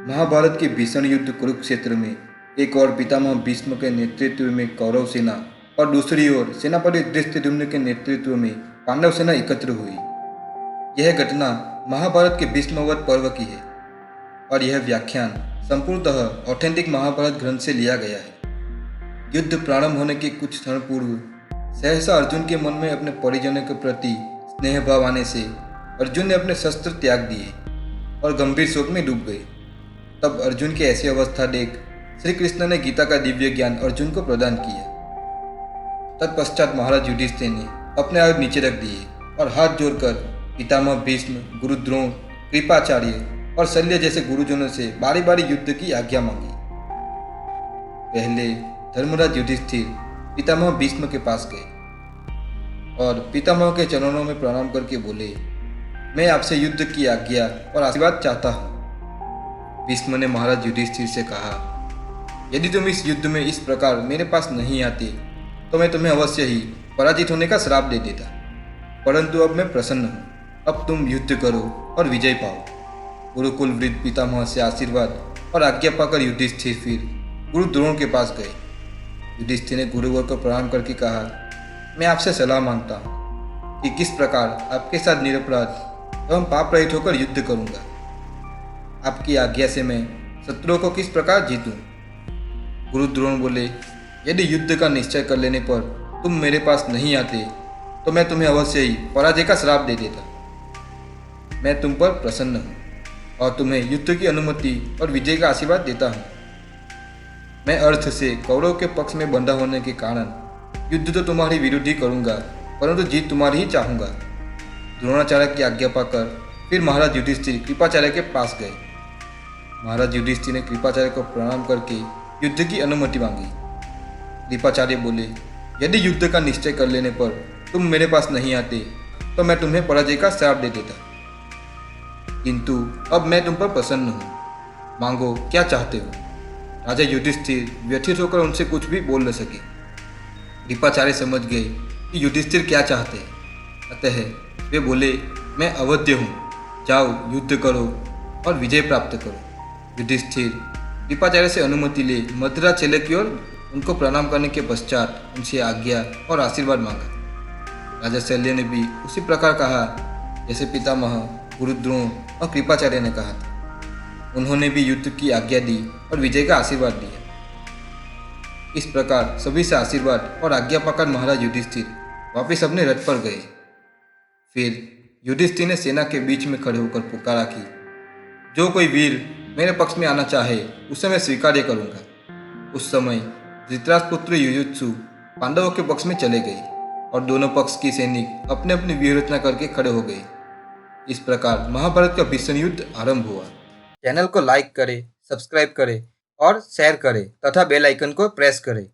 महाभारत के भीषण युद्ध कुरुक्षेत्र में एक और पितामह भीष्म के नेतृत्व में कौरव सेना और दूसरी ओर सेनापति धृष्टद्युम्न के नेतृत्व में पांडव सेना एकत्र हुई। यह घटना महाभारत के भीष्मवध पर्व की है और यह व्याख्यान संपूर्णतः ऑथेंटिक महाभारत ग्रंथ से लिया गया है। युद्ध प्रारंभ होने के कुछ क्षण पूर्व सहसा अर्जुन के मन में अपने परिजनों के प्रति स्नेह भाव आने से अर्जुन ने अपने शस्त्र त्याग दिए और गंभीर शोक में डूब गए। तब अर्जुन की ऐसी अवस्था देख श्री कृष्ण ने गीता का दिव्य ज्ञान अर्जुन को प्रदान किया। तत्पश्चात महाराज युधिष्ठिर ने अपने आयुध नीचे रख दिए और हाथ जोड़कर पितामह भीष्म, गुरु द्रोण, कृपाचार्य और शल्य जैसे गुरुजनों से बारी बारी युद्ध की आज्ञा मांगी। पहले धर्मराज युधिष्ठिर पितामह भीष्म के पास गए और पितामह के चरणों में प्रणाम करके बोले, मैं आपसे युद्ध की आज्ञा और आशीर्वाद चाहता हूँ। भीष्म ने महाराज युधिष्ठिर से कहा, यदि तुम इस युद्ध में इस प्रकार मेरे पास नहीं आते तो मैं तुम्हें अवश्य ही पराजित होने का श्राप दे देता, परंतु अब मैं प्रसन्न हूँ। अब तुम युद्ध करो और विजय पाओ। गुरुकुल वृद्ध पितामह से आशीर्वाद और आज्ञा पाकर युधिष्ठिर फिर गुरु द्रोण के पास गए। युधिष्ठिर ने गुरुवर को प्रणाम करके कहा, मैं आपसे सलाह मांगता हूँ कि किस प्रकार आपके साथ निरपराध एवं पाप रहित होकर युद्ध करूँगा। आपकी आज्ञा से मैं शत्रुओं को किस प्रकार जीतूं? गुरु द्रोण बोले, यदि युद्ध का निश्चय कर लेने पर तुम मेरे पास नहीं आते तो मैं तुम्हें अवश्य ही पराजय का श्राप दे देता। मैं तुम पर प्रसन्न हूँ और तुम्हें युद्ध की अनुमति और विजय का आशीर्वाद देता हूँ। मैं अर्थ से कौरव के पक्ष में बंधा होने के कारण युद्ध तो तुम्हारी विरुद्ध ही करूँगा, परंतु जीत तुम्हारी ही चाहूँगा। द्रोणाचार्य की आज्ञा पाकर फिर महाराज युधिष्ठिर कृपाचार्य के पास गए। महाराज युधिष्ठिर ने कृपाचार्य को प्रणाम करके युद्ध की अनुमति मांगी। कृपाचार्य बोले, यदि युद्ध का निश्चय कर लेने पर तुम मेरे पास नहीं आते तो मैं तुम्हें पराजय का श्राप दे देता, किंतु अब मैं तुम पर प्रसन्न हूँ। मांगो, क्या चाहते हो? राजा युधिष्ठिर व्यथित होकर उनसे कुछ भी बोल न सके। कृपाचार्य समझ गए कि युधिष्ठिर क्या चाहते हैं, अतः वे बोले, मैं अवध्य हूँ, जाओ युद्ध करो और विजय प्राप्त करो। युधिष्ठिर कृपाचार्य से अनुमति ले मथुरा चले की ओर उनको प्रणाम करने के पश्चात उनसे आज्ञा और आशीर्वाद मांगा। राजा शल्य ने भी उसी प्रकार कहा जैसे पितामह, गुरु द्रोण और कृपाचार्य ने कहा था। उन्होंने भी युद्ध की आज्ञा दी और विजय का आशीर्वाद दिया। इस प्रकार सभी से आशीर्वाद और आज्ञा पाकर महाराज युधिष्ठिर वापिस अपने रथ पर गए। फिर युधिष्ठिर ने सेना के बीच में खड़े होकर पुकारा कि जो कोई वीर मेरे पक्ष में आना चाहे उसे मैं स्वीकार्य करूंगा। उस समय धृतराष्ट्र पुत्र युयुत्सु पांडवों के पक्ष में चले गए और दोनों पक्ष की सैनिक अपने अपनी व्यूहरचना करके खड़े हो गए। इस प्रकार महाभारत का भीषण युद्ध आरंभ हुआ। चैनल को लाइक करें, सब्सक्राइब करें और शेयर करें तथा बेल आइकन को प्रेस करें।